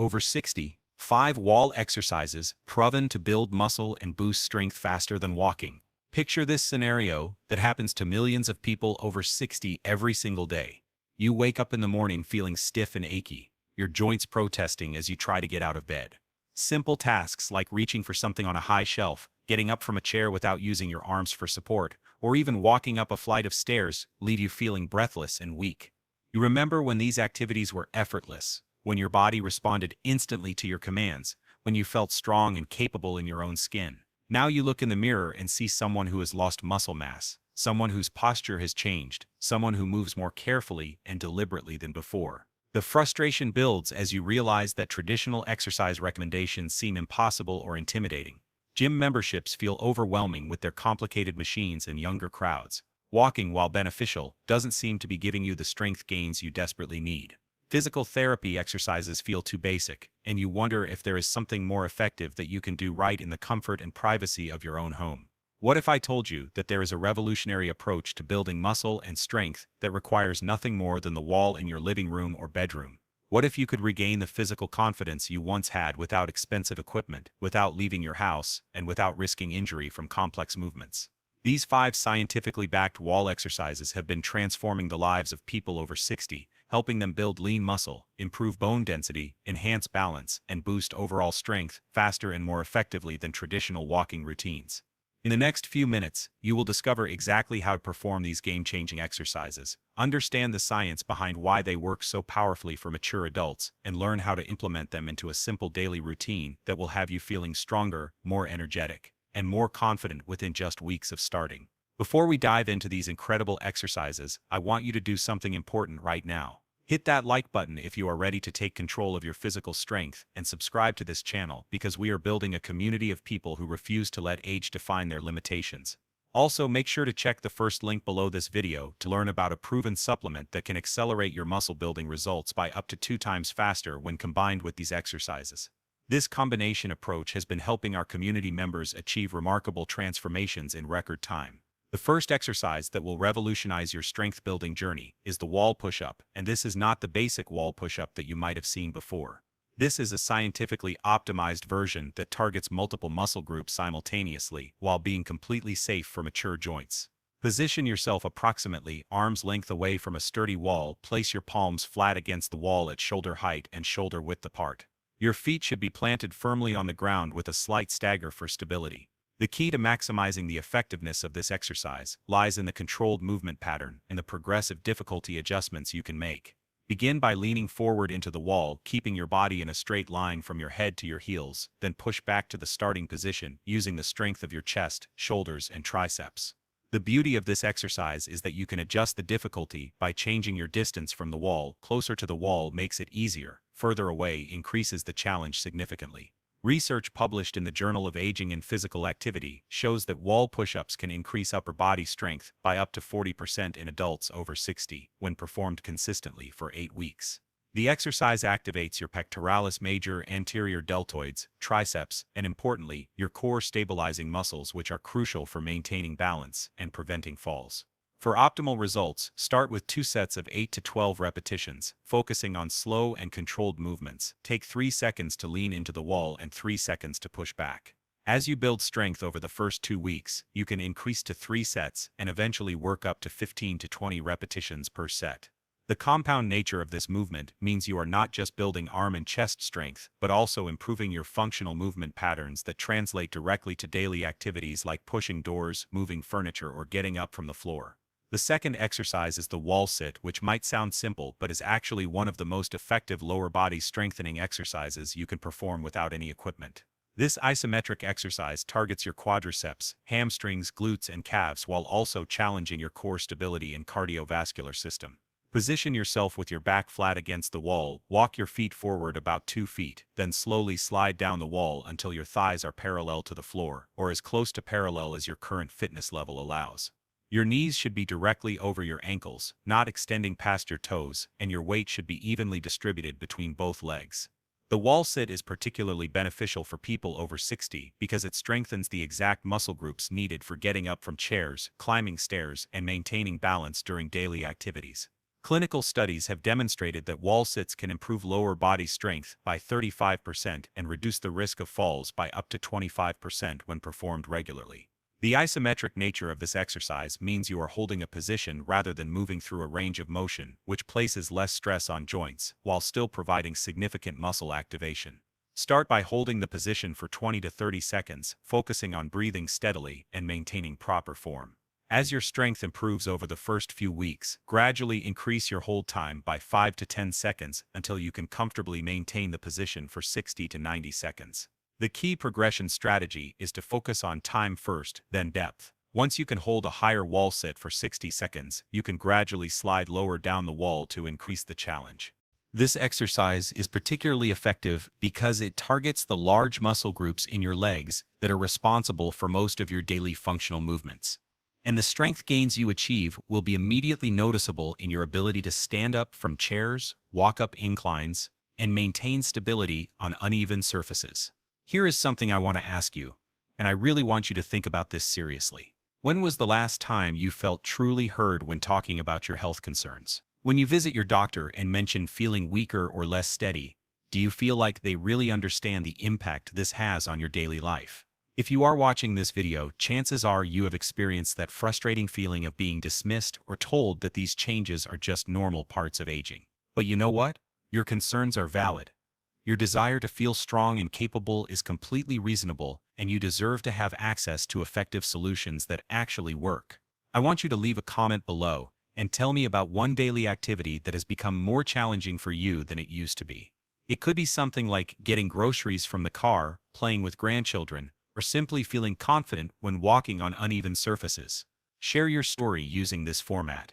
Over 60. 5 wall exercises proven to build muscle and boost strength faster than walking. Picture this scenario that happens to millions of people over 60 every single day. You wake up in the morning feeling stiff and achy, your joints protesting as you try to get out of bed. Simple tasks like reaching for something on a high shelf, getting up from a chair without using your arms for support, or even walking up a flight of stairs leave you feeling breathless and weak. You remember when these activities were effortless, when your body responded instantly to your commands, when you felt strong and capable in your own skin. Now you look in the mirror and see someone who has lost muscle mass, someone whose posture has changed, someone who moves more carefully and deliberately than before. The frustration builds as you realize that traditional exercise recommendations seem impossible or intimidating. Gym memberships feel overwhelming with their complicated machines and younger crowds. Walking, while beneficial, doesn't seem to be giving you the strength gains you desperately need. Physical therapy exercises feel too basic, and you wonder if there is something more effective that you can do right in the comfort and privacy of your own home. What if I told you that there is a revolutionary approach to building muscle and strength that requires nothing more than the wall in your living room or bedroom? What if you could regain the physical confidence you once had without expensive equipment, without leaving your house, and without risking injury from complex movements? These 5 scientifically backed wall exercises have been transforming the lives of people over 60, helping them build lean muscle, improve bone density, enhance balance, and boost overall strength faster and more effectively than traditional walking routines. In the next few minutes, you will discover exactly how to perform these game-changing exercises, understand the science behind why they work so powerfully for mature adults, and learn how to implement them into a simple daily routine that will have you feeling stronger, more energetic, and more confident within just weeks of starting. Before we dive into these incredible exercises, I want you to do something important right now. Hit that like button if you are ready to take control of your physical strength, and subscribe to this channel because we are building a community of people who refuse to let age define their limitations. Also, make sure to check the first link below this video to learn about a proven supplement that can accelerate your muscle building results by up to 2 times faster when combined with these exercises. This combination approach has been helping our community members achieve remarkable transformations in record time. The first exercise that will revolutionize your strength-building journey is the wall push-up, and this is not the basic wall push-up that you might have seen before. This is a scientifically optimized version that targets multiple muscle groups simultaneously while being completely safe for mature joints. Position yourself approximately arm's length away from a sturdy wall. Place your palms flat against the wall at shoulder height and shoulder width apart. Your feet should be planted firmly on the ground with a slight stagger for stability. The key to maximizing the effectiveness of this exercise lies in the controlled movement pattern and the progressive difficulty adjustments you can make. Begin by leaning forward into the wall, keeping your body in a straight line from your head to your heels, then push back to the starting position using the strength of your chest, shoulders, and triceps. The beauty of this exercise is that you can adjust the difficulty by changing your distance from the wall. Closer to the wall makes it easier, further away increases the challenge significantly. Research published in the Journal of Aging and Physical Activity shows that wall push-ups can increase upper body strength by up to 40% in adults over 60 when performed consistently for 8 weeks. The exercise activates your pectoralis major, anterior deltoids, triceps, and importantly, your core stabilizing muscles, which are crucial for maintaining balance and preventing falls. For optimal results, start with 2 sets of 8 to 12 repetitions, focusing on slow and controlled movements. Take 3 seconds to lean into the wall and 3 seconds to push back. As you build strength over the first 2 weeks, you can increase to 3 sets and eventually work up to 15 to 20 repetitions per set. The compound nature of this movement means you are not just building arm and chest strength, but also improving your functional movement patterns that translate directly to daily activities like pushing doors, moving furniture, or getting up from the floor. The second exercise is the wall sit, which might sound simple but is actually one of the most effective lower body strengthening exercises you can perform without any equipment. This isometric exercise targets your quadriceps, hamstrings, glutes, and calves while also challenging your core stability and cardiovascular system. Position yourself with your back flat against the wall, walk your feet forward about 2 feet, then slowly slide down the wall until your thighs are parallel to the floor, or as close to parallel as your current fitness level allows. Your knees should be directly over your ankles, not extending past your toes, and your weight should be evenly distributed between both legs. The wall sit is particularly beneficial for people over 60 because it strengthens the exact muscle groups needed for getting up from chairs, climbing stairs, and maintaining balance during daily activities. Clinical studies have demonstrated that wall sits can improve lower body strength by 35% and reduce the risk of falls by up to 25% when performed regularly. The isometric nature of this exercise means you are holding a position rather than moving through a range of motion, which places less stress on joints while still providing significant muscle activation. Start by holding the position for 20 to 30 seconds, focusing on breathing steadily and maintaining proper form. As your strength improves over the first few weeks, gradually increase your hold time by 5 to 10 seconds until you can comfortably maintain the position for 60 to 90 seconds. The key progression strategy is to focus on time first, then depth. Once you can hold a higher wall sit for 60 seconds, you can gradually slide lower down the wall to increase the challenge. This exercise is particularly effective because it targets the large muscle groups in your legs that are responsible for most of your daily functional movements. And the strength gains you achieve will be immediately noticeable in your ability to stand up from chairs, walk up inclines, and maintain stability on uneven surfaces. Here is something I want to ask you, and I really want you to think about this seriously. When was the last time you felt truly heard when talking about your health concerns? When you visit your doctor and mention feeling weaker or less steady, do you feel like they really understand the impact this has on your daily life? If you are watching this video, chances are you have experienced that frustrating feeling of being dismissed or told that these changes are just normal parts of aging. But you know what? Your concerns are valid. Your desire to feel strong and capable is completely reasonable, and you deserve to have access to effective solutions that actually work. I want you to leave a comment below and tell me about one daily activity that has become more challenging for you than it used to be. It could be something like getting groceries from the car, playing with grandchildren, or simply feeling confident when walking on uneven surfaces. Share your story using this format.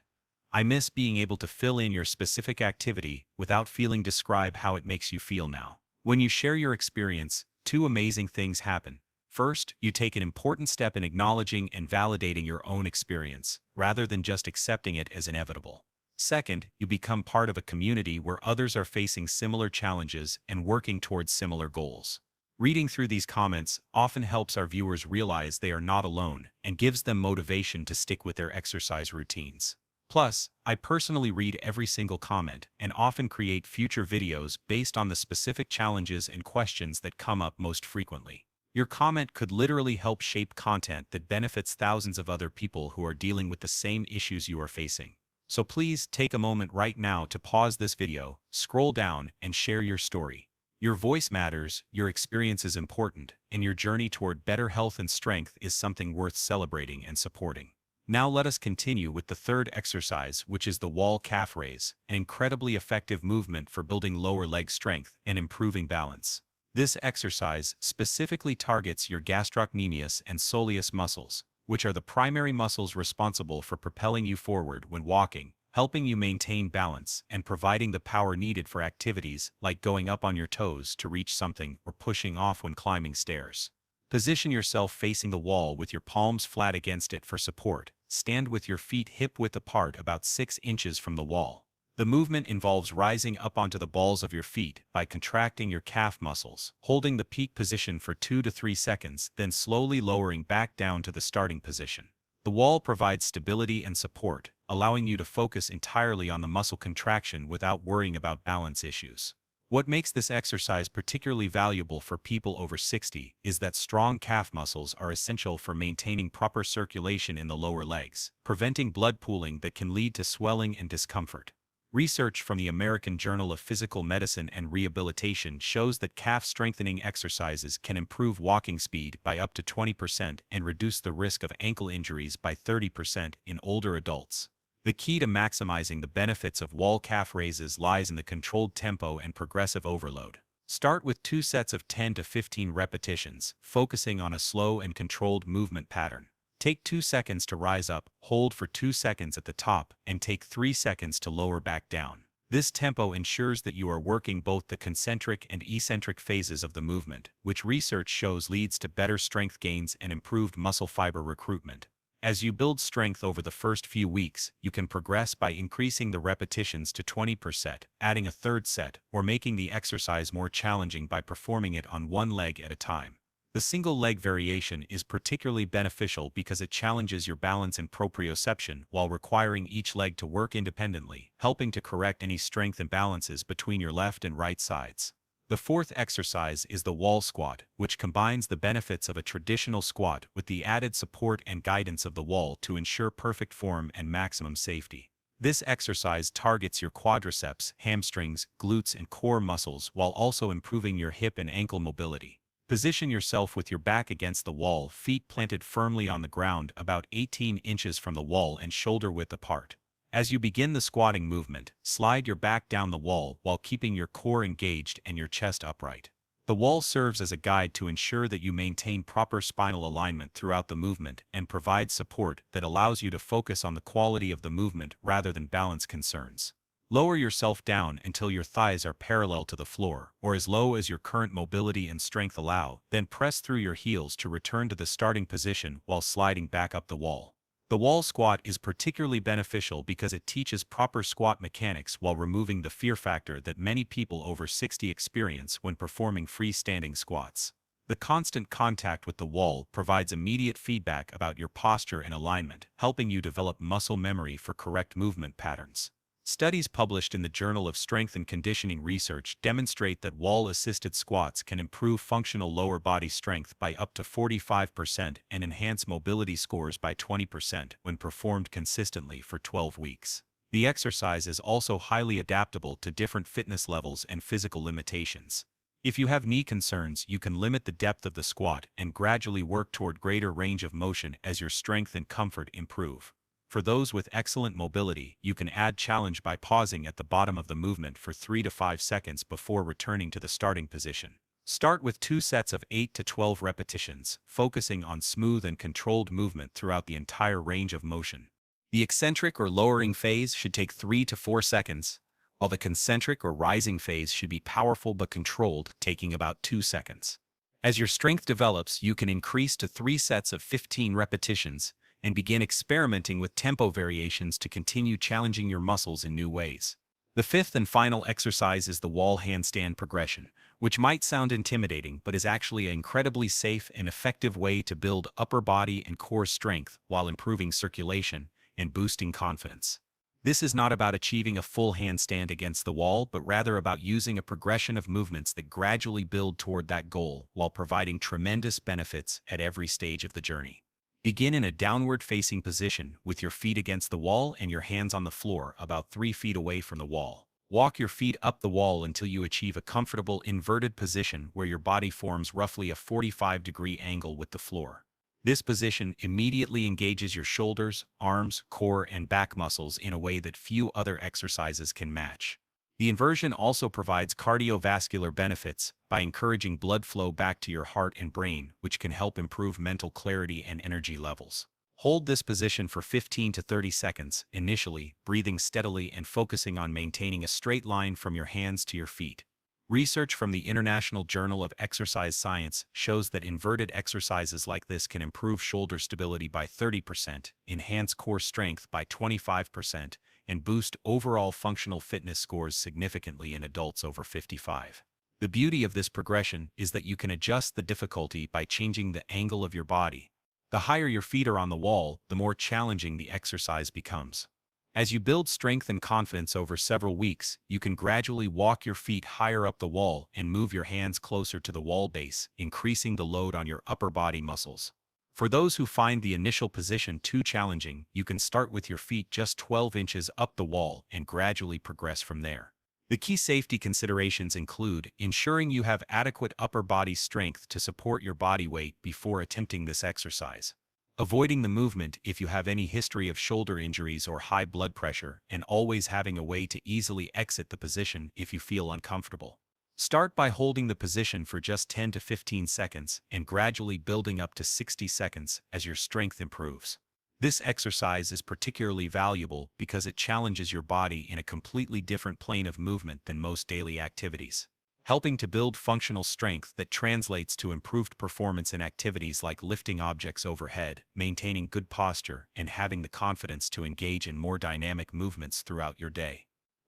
I miss being able to fill in your specific activity without feeling describe how it makes you feel now. When you share your experience, two amazing things happen. First, you take an important step in acknowledging and validating your own experience, rather than just accepting it as inevitable. Second, you become part of a community where others are facing similar challenges and working towards similar goals. Reading through these comments often helps our viewers realize they are not alone and gives them motivation to stick with their exercise routines. Plus, I personally read every single comment and often create future videos based on the specific challenges and questions that come up most frequently. Your comment could literally help shape content that benefits thousands of other people who are dealing with the same issues you are facing. So please take a moment right now to pause this video, scroll down, and share your story. Your voice matters, your experience is important, and your journey toward better health and strength is something worth celebrating and supporting. Now let us continue with the third exercise, which is the wall calf raise, an incredibly effective movement for building lower leg strength and improving balance. This exercise specifically targets your gastrocnemius and soleus muscles, which are the primary muscles responsible for propelling you forward when walking, helping you maintain balance, and providing the power needed for activities like going up on your toes to reach something or pushing off when climbing stairs. Position yourself facing the wall with your palms flat against it for support. Stand with your feet hip-width apart about 6 inches from the wall. The movement involves rising up onto the balls of your feet by contracting your calf muscles, holding the peak position for 2 to 3 seconds, then slowly lowering back down to the starting position. The wall provides stability and support, allowing you to focus entirely on the muscle contraction without worrying about balance issues. What makes this exercise particularly valuable for people over 60 is that strong calf muscles are essential for maintaining proper circulation in the lower legs, preventing blood pooling that can lead to swelling and discomfort. Research from the American Journal of Physical Medicine and Rehabilitation shows that calf strengthening exercises can improve walking speed by up to 20% and reduce the risk of ankle injuries by 30% in older adults. The key to maximizing the benefits of wall calf raises lies in the controlled tempo and progressive overload. Start with 2 sets of 10 to 15 repetitions, focusing on a slow and controlled movement pattern. Take 2 seconds to rise up, hold for 2 seconds at the top, and take 3 seconds to lower back down. This tempo ensures that you are working both the concentric and eccentric phases of the movement, which research shows leads to better strength gains and improved muscle fiber recruitment. As you build strength over the first few weeks, you can progress by increasing the repetitions to 20%, adding a third set, or making the exercise more challenging by performing it on one leg at a time. The single leg variation is particularly beneficial because it challenges your balance and proprioception while requiring each leg to work independently, helping to correct any strength imbalances between your left and right sides. The fourth exercise is the wall squat, which combines the benefits of a traditional squat with the added support and guidance of the wall to ensure perfect form and maximum safety. This exercise targets your quadriceps, hamstrings, glutes, and core muscles while also improving your hip and ankle mobility. Position yourself with your back against the wall, feet planted firmly on the ground about 18 inches from the wall and shoulder width apart. As you begin the squatting movement, slide your back down the wall while keeping your core engaged and your chest upright. The wall serves as a guide to ensure that you maintain proper spinal alignment throughout the movement and provides support that allows you to focus on the quality of the movement rather than balance concerns. Lower yourself down until your thighs are parallel to the floor, or as low as your current mobility and strength allow, then press through your heels to return to the starting position while sliding back up the wall. The wall squat is particularly beneficial because it teaches proper squat mechanics while removing the fear factor that many people over 60 experience when performing freestanding squats. The constant contact with the wall provides immediate feedback about your posture and alignment, helping you develop muscle memory for correct movement patterns. Studies published in the Journal of Strength and Conditioning Research demonstrate that wall-assisted squats can improve functional lower body strength by up to 45% and enhance mobility scores by 20% when performed consistently for 12 weeks. The exercise is also highly adaptable to different fitness levels and physical limitations. If you have knee concerns, you can limit the depth of the squat and gradually work toward greater range of motion as your strength and comfort improve. For those with excellent mobility, you can add challenge by pausing at the bottom of the movement for 3 to 5 seconds before returning to the starting position. Start with 2 sets of 8 to 12 repetitions, focusing on smooth and controlled movement throughout the entire range of motion. The eccentric or lowering phase should take 3 to 4 seconds, while the concentric or rising phase should be powerful but controlled, taking about 2 seconds. As your strength develops, you can increase to 3 sets of 15 repetitions, and begin experimenting with tempo variations to continue challenging your muscles in new ways. The fifth and final exercise is the wall handstand progression, which might sound intimidating but is actually an incredibly safe and effective way to build upper body and core strength while improving circulation and boosting confidence. This is not about achieving a full handstand against the wall, but rather about using a progression of movements that gradually build toward that goal while providing tremendous benefits at every stage of the journey. Begin in a downward-facing position with your feet against the wall and your hands on the floor about 3 feet away from the wall. Walk your feet up the wall until you achieve a comfortable inverted position where your body forms roughly a 45-degree angle with the floor. This position immediately engages your shoulders, arms, core, and back muscles in a way that few other exercises can match. The inversion also provides cardiovascular benefits by encouraging blood flow back to your heart and brain, which can help improve mental clarity and energy levels. Hold this position for 15 to 30 seconds, initially, breathing steadily and focusing on maintaining a straight line from your hands to your feet. Research from the International Journal of Exercise Science shows that inverted exercises like this can improve shoulder stability by 30%, enhance core strength by 25%, and boost overall functional fitness scores significantly in adults over 55. The beauty of this progression is that you can adjust the difficulty by changing the angle of your body. The higher your feet are on the wall, the more challenging the exercise becomes. As you build strength and confidence over several weeks, you can gradually walk your feet higher up the wall and move your hands closer to the wall base, increasing the load on your upper body muscles. For those who find the initial position too challenging, you can start with your feet just 12 inches up the wall and gradually progress from there. The key safety considerations include ensuring you have adequate upper body strength to support your body weight before attempting this exercise, avoiding the movement if you have any history of shoulder injuries or high blood pressure, and always having a way to easily exit the position if you feel uncomfortable. Start by holding the position for just 10 to 15 seconds and gradually building up to 60 seconds as your strength improves. This exercise is particularly valuable because it challenges your body in a completely different plane of movement than most daily activities, helping to build functional strength that translates to improved performance in activities like lifting objects overhead, maintaining good posture, and having the confidence to engage in more dynamic movements throughout your day.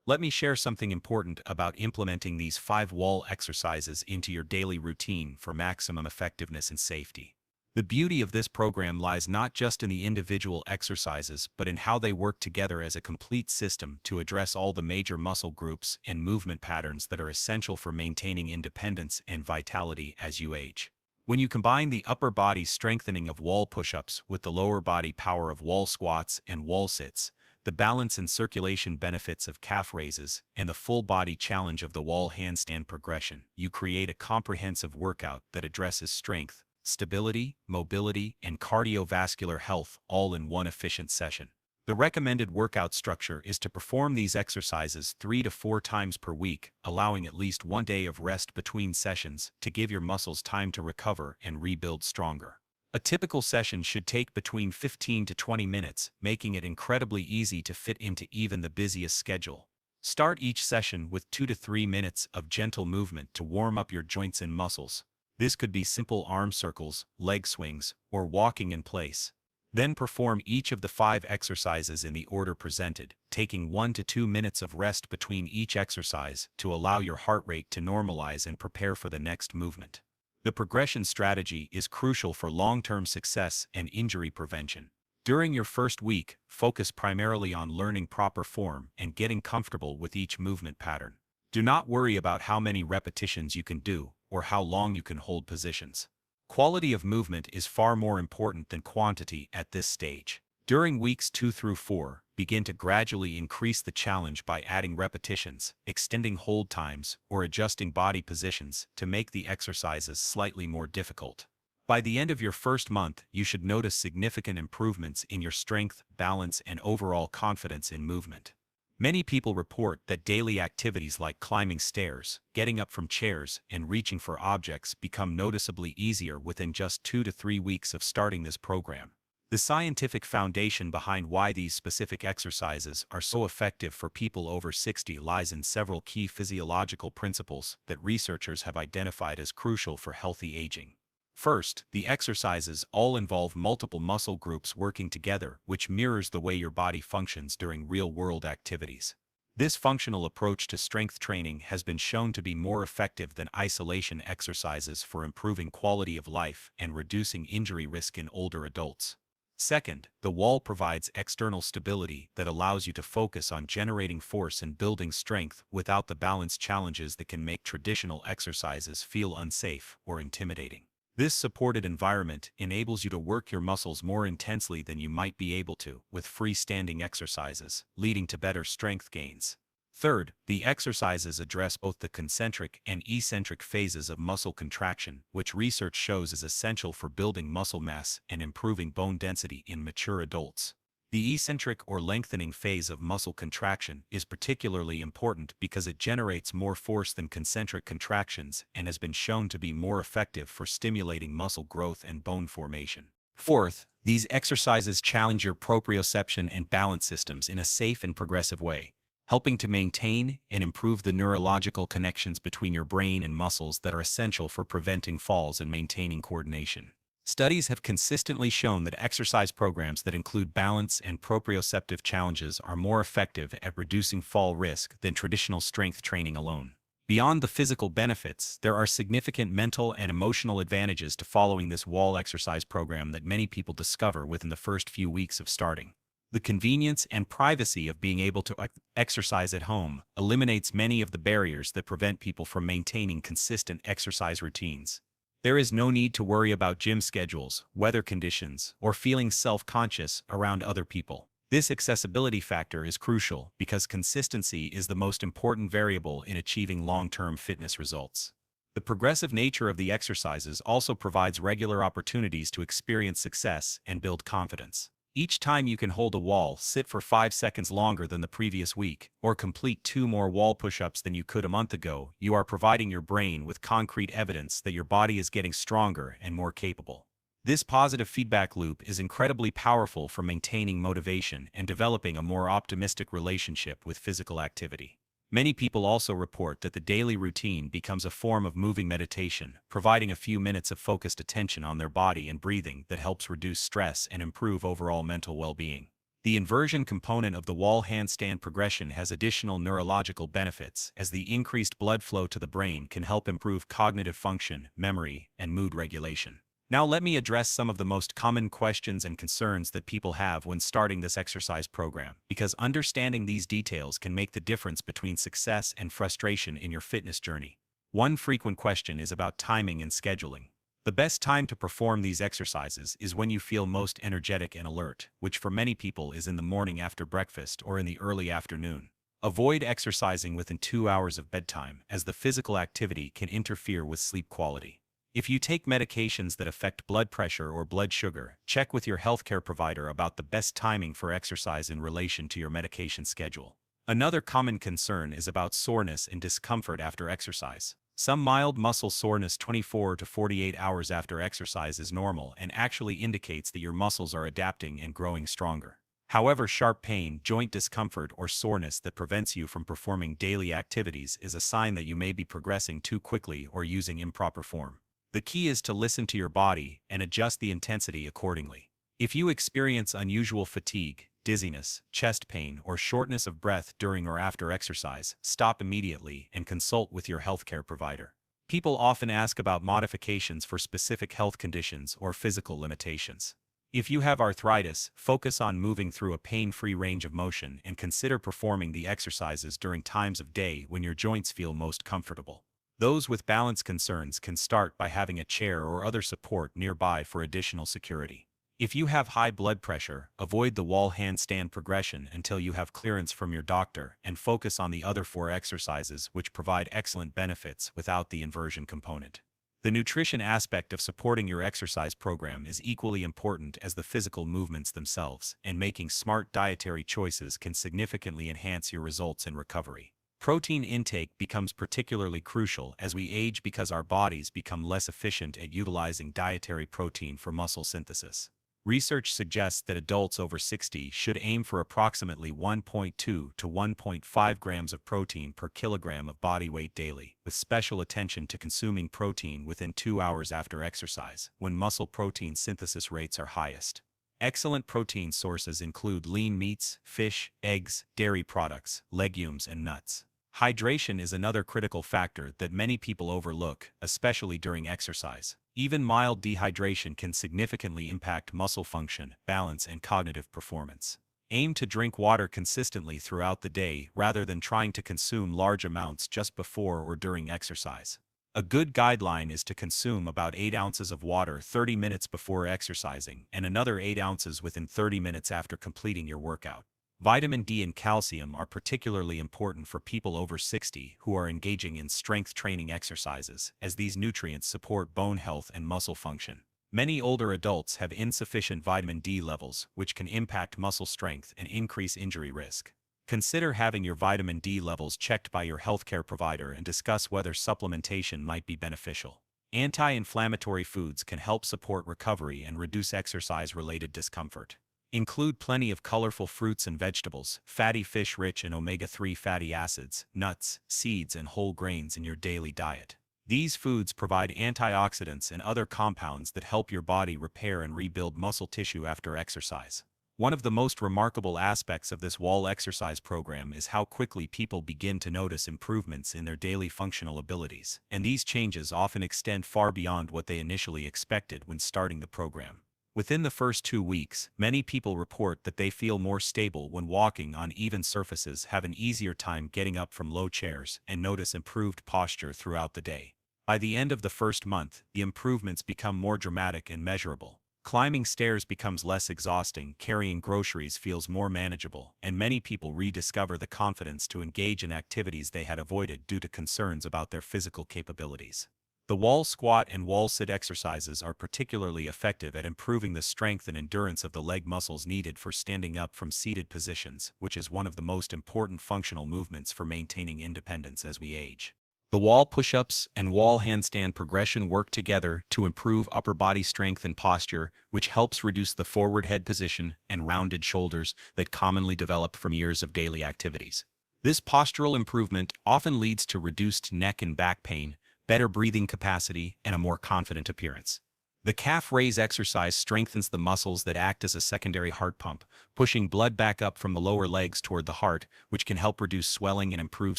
Let me share something important about implementing these 5 wall exercises into your daily routine for maximum effectiveness and safety. The beauty of this program lies not just in the individual exercises but in how they work together as a complete system to address all the major muscle groups and movement patterns that are essential for maintaining independence and vitality as you age. When you combine the upper body strengthening of wall push-ups with the lower body power of wall squats and wall sits, the balance and circulation benefits of calf raises, and the full body challenge of the wall handstand progression, you create a comprehensive workout that addresses strength, stability, mobility, and cardiovascular health all in one efficient session. The recommended workout structure is to perform these exercises 3 to 4 times per week, allowing at least 1 day of rest between sessions to give your muscles time to recover and rebuild stronger. A typical session should take between 15 to 20 minutes, making it incredibly easy to fit into even the busiest schedule. Start each session with 2 to 3 minutes of gentle movement to warm up your joints and muscles. This could be simple arm circles, leg swings, or walking in place. Then perform each of the 5 exercises in the order presented, taking 1 to 2 minutes of rest between each exercise to allow your heart rate to normalize and prepare for the next movement. The progression strategy is crucial for long-term success and injury prevention. During your first week, focus primarily on learning proper form and getting comfortable with each movement pattern. Do not worry about how many repetitions you can do or how long you can hold positions. Quality of movement is far more important than quantity at this stage. During weeks 2 through 4, begin to gradually increase the challenge by adding repetitions, extending hold times, or adjusting body positions to make the exercises slightly more difficult. By the end of your first month, you should notice significant improvements in your strength, balance, and overall confidence in movement. Many people report that daily activities like climbing stairs, getting up from chairs, and reaching for objects become noticeably easier within just 2 to 3 weeks of starting this program. The scientific foundation behind why these specific exercises are so effective for people over 60 lies in several key physiological principles that researchers have identified as crucial for healthy aging. First, the exercises all involve multiple muscle groups working together, which mirrors the way your body functions during real-world activities. This functional approach to strength training has been shown to be more effective than isolation exercises for improving quality of life and reducing injury risk in older adults. Second, the wall provides external stability that allows you to focus on generating force and building strength without the balance challenges that can make traditional exercises feel unsafe or intimidating. This supported environment enables you to work your muscles more intensely than you might be able to with freestanding exercises, leading to better strength gains. Third, the exercises address both the concentric and eccentric phases of muscle contraction, which research shows is essential for building muscle mass and improving bone density in mature adults. The eccentric or lengthening phase of muscle contraction is particularly important because it generates more force than concentric contractions and has been shown to be more effective for stimulating muscle growth and bone formation. Fourth, these exercises challenge your proprioception and balance systems in a safe and progressive way, helping to maintain and improve the neurological connections between your brain and muscles that are essential for preventing falls and maintaining coordination. Studies have consistently shown that exercise programs that include balance and proprioceptive challenges are more effective at reducing fall risk than traditional strength training alone. Beyond the physical benefits, there are significant mental and emotional advantages to following this wall exercise program that many people discover within the first few weeks of starting. The convenience and privacy of being able to exercise at home eliminates many of the barriers that prevent people from maintaining consistent exercise routines. There is no need to worry about gym schedules, weather conditions, or feeling self-conscious around other people. This accessibility factor is crucial because consistency is the most important variable in achieving long-term fitness results. The progressive nature of the exercises also provides regular opportunities to experience success and build confidence. Each time you can hold a wall, sit for 5 seconds longer than the previous week, or complete 2 more wall push-ups than you could a month ago, you are providing your brain with concrete evidence that your body is getting stronger and more capable. This positive feedback loop is incredibly powerful for maintaining motivation and developing a more optimistic relationship with physical activity. Many people also report that the daily routine becomes a form of moving meditation, providing a few minutes of focused attention on their body and breathing that helps reduce stress and improve overall mental well-being. The inversion component of the wall handstand progression has additional neurological benefits, as the increased blood flow to the brain can help improve cognitive function, memory, and mood regulation. Now let me address some of the most common questions and concerns that people have when starting this exercise program, because understanding these details can make the difference between success and frustration in your fitness journey. One frequent question is about timing and scheduling. The best time to perform these exercises is when you feel most energetic and alert, which for many people is in the morning after breakfast or in the early afternoon. Avoid exercising within 2 hours of bedtime, as the physical activity can interfere with sleep quality. If you take medications that affect blood pressure or blood sugar, check with your healthcare provider about the best timing for exercise in relation to your medication schedule. Another common concern is about soreness and discomfort after exercise. Some mild muscle soreness 24 to 48 hours after exercise is normal and actually indicates that your muscles are adapting and growing stronger. However, sharp pain, joint discomfort, or soreness that prevents you from performing daily activities is a sign that you may be progressing too quickly or using improper form. The key is to listen to your body and adjust the intensity accordingly. If you experience unusual fatigue, dizziness, chest pain, or shortness of breath during or after exercise, stop immediately and consult with your healthcare provider. People often ask about modifications for specific health conditions or physical limitations. If you have arthritis, focus on moving through a pain-free range of motion and consider performing the exercises during times of day when your joints feel most comfortable. Those with balance concerns can start by having a chair or other support nearby for additional security. If you have high blood pressure, avoid the wall handstand progression until you have clearance from your doctor and focus on the other 4 exercises, which provide excellent benefits without the inversion component. The nutrition aspect of supporting your exercise program is equally important as the physical movements themselves, and making smart dietary choices can significantly enhance your results in recovery. Protein intake becomes particularly crucial as we age because our bodies become less efficient at utilizing dietary protein for muscle synthesis. Research suggests that adults over 60 should aim for approximately 1.2 to 1.5 grams of protein per kilogram of body weight daily, with special attention to consuming protein within 2 hours after exercise, when muscle protein synthesis rates are highest. Excellent protein sources include lean meats, fish, eggs, dairy products, legumes, and nuts. Hydration is another critical factor that many people overlook, especially during exercise. Even mild dehydration can significantly impact muscle function, balance, and cognitive performance. Aim to drink water consistently throughout the day rather than trying to consume large amounts just before or during exercise. A good guideline is to consume about 8 ounces of water 30 minutes before exercising and another 8 ounces within 30 minutes after completing your workout. Vitamin D and calcium are particularly important for people over 60 who are engaging in strength training exercises, as these nutrients support bone health and muscle function. Many older adults have insufficient vitamin D levels, which can impact muscle strength and increase injury risk. Consider having your vitamin D levels checked by your healthcare provider and discuss whether supplementation might be beneficial. Anti-inflammatory foods can help support recovery and reduce exercise-related discomfort. Include plenty of colorful fruits and vegetables, fatty fish rich in omega-3 fatty acids, nuts, seeds, and whole grains in your daily diet. These foods provide antioxidants and other compounds that help your body repair and rebuild muscle tissue after exercise. One of the most remarkable aspects of this wall exercise program is how quickly people begin to notice improvements in their daily functional abilities, and these changes often extend far beyond what they initially expected when starting the program. Within the first 2 weeks, many people report that they feel more stable when walking on even surfaces, have an easier time getting up from low chairs, and notice improved posture throughout the day. By the end of the first month, the improvements become more dramatic and measurable. Climbing stairs becomes less exhausting, carrying groceries feels more manageable, and many people rediscover the confidence to engage in activities they had avoided due to concerns about their physical capabilities. The wall squat and wall sit exercises are particularly effective at improving the strength and endurance of the leg muscles needed for standing up from seated positions, which is one of the most important functional movements for maintaining independence as we age. The wall push-ups and wall handstand progression work together to improve upper body strength and posture, which helps reduce the forward head position and rounded shoulders that commonly develop from years of daily activities. This postural improvement often leads to reduced neck and back pain, better breathing capacity, and a more confident appearance. The calf raise exercise strengthens the muscles that act as a secondary heart pump, pushing blood back up from the lower legs toward the heart, which can help reduce swelling and improve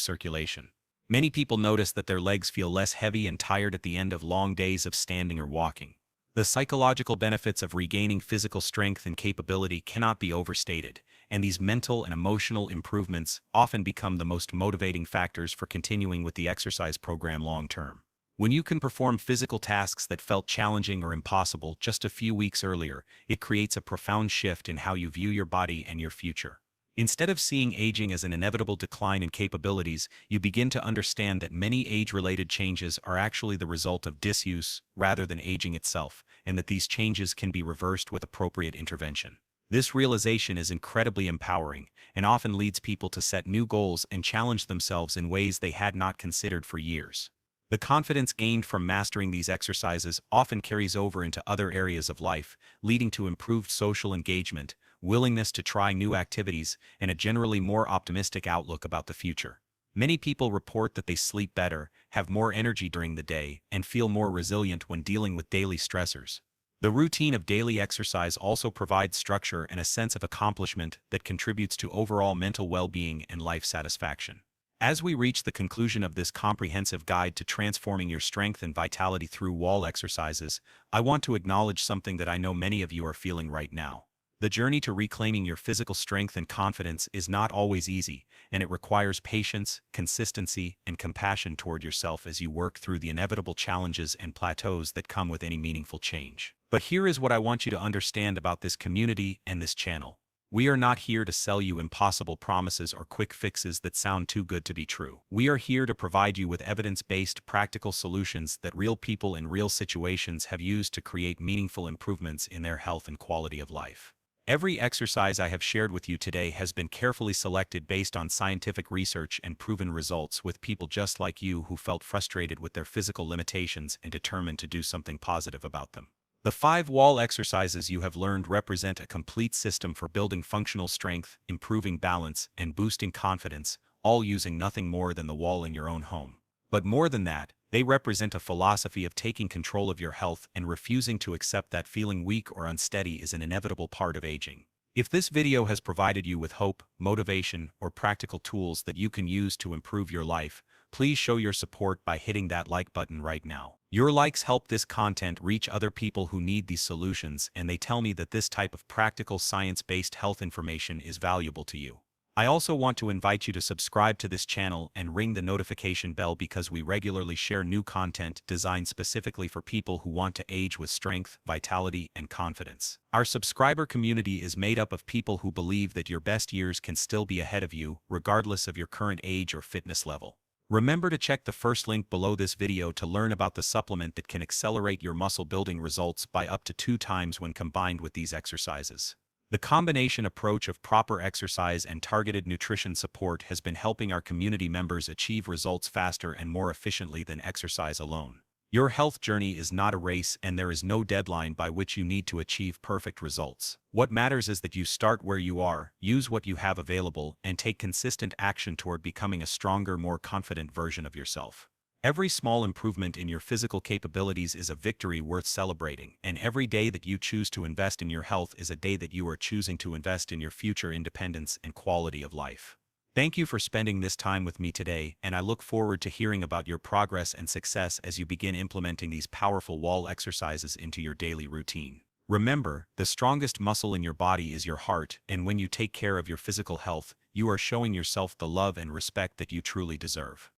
circulation. Many people notice that their legs feel less heavy and tired at the end of long days of standing or walking. The psychological benefits of regaining physical strength and capability cannot be overstated, and these mental and emotional improvements often become the most motivating factors for continuing with the exercise program long term. When you can perform physical tasks that felt challenging or impossible just a few weeks earlier, it creates a profound shift in how you view your body and your future. Instead of seeing aging as an inevitable decline in capabilities, you begin to understand that many age-related changes are actually the result of disuse rather than aging itself, and that these changes can be reversed with appropriate intervention. This realization is incredibly empowering, and often leads people to set new goals and challenge themselves in ways they had not considered for years. The confidence gained from mastering these exercises often carries over into other areas of life, leading to improved social engagement, willingness to try new activities, and a generally more optimistic outlook about the future. Many people report that they sleep better, have more energy during the day, and feel more resilient when dealing with daily stressors. The routine of daily exercise also provides structure and a sense of accomplishment that contributes to overall mental well-being and life satisfaction. As we reach the conclusion of this comprehensive guide to transforming your strength and vitality through wall exercises, I want to acknowledge something that I know many of you are feeling right now. The journey to reclaiming your physical strength and confidence is not always easy, and it requires patience, consistency, and compassion toward yourself as you work through the inevitable challenges and plateaus that come with any meaningful change. But here is what I want you to understand about this community and this channel. We are not here to sell you impossible promises or quick fixes that sound too good to be true. We are here to provide you with evidence-based, practical solutions that real people in real situations have used to create meaningful improvements in their health and quality of life. Every exercise I have shared with you today has been carefully selected based on scientific research and proven results with people just like you who felt frustrated with their physical limitations and determined to do something positive about them. The 5 wall exercises you have learned represent a complete system for building functional strength, improving balance, and boosting confidence, all using nothing more than the wall in your own home. But more than that, they represent a philosophy of taking control of your health and refusing to accept that feeling weak or unsteady is an inevitable part of aging. If this video has provided you with hope, motivation, or practical tools that you can use to improve your life, please show your support by hitting that like button right now. Your likes help this content reach other people who need these solutions, and they tell me that this type of practical science-based health information is valuable to you. I also want to invite you to subscribe to this channel and ring the notification bell because we regularly share new content designed specifically for people who want to age with strength, vitality, and confidence. Our subscriber community is made up of people who believe that your best years can still be ahead of you, regardless of your current age or fitness level. Remember to check the first link below this video to learn about the supplement that can accelerate your muscle building results by up to 2 times when combined with these exercises. The combination approach of proper exercise and targeted nutrition support has been helping our community members achieve results faster and more efficiently than exercise alone. Your health journey is not a race, and there is no deadline by which you need to achieve perfect results. What matters is that you start where you are, use what you have available, and take consistent action toward becoming a stronger, more confident version of yourself. Every small improvement in your physical capabilities is a victory worth celebrating, and every day that you choose to invest in your health is a day that you are choosing to invest in your future independence and quality of life. Thank you for spending this time with me today, and I look forward to hearing about your progress and success as you begin implementing these powerful wall exercises into your daily routine. Remember, the strongest muscle in your body is your heart, and when you take care of your physical health, you are showing yourself the love and respect that you truly deserve.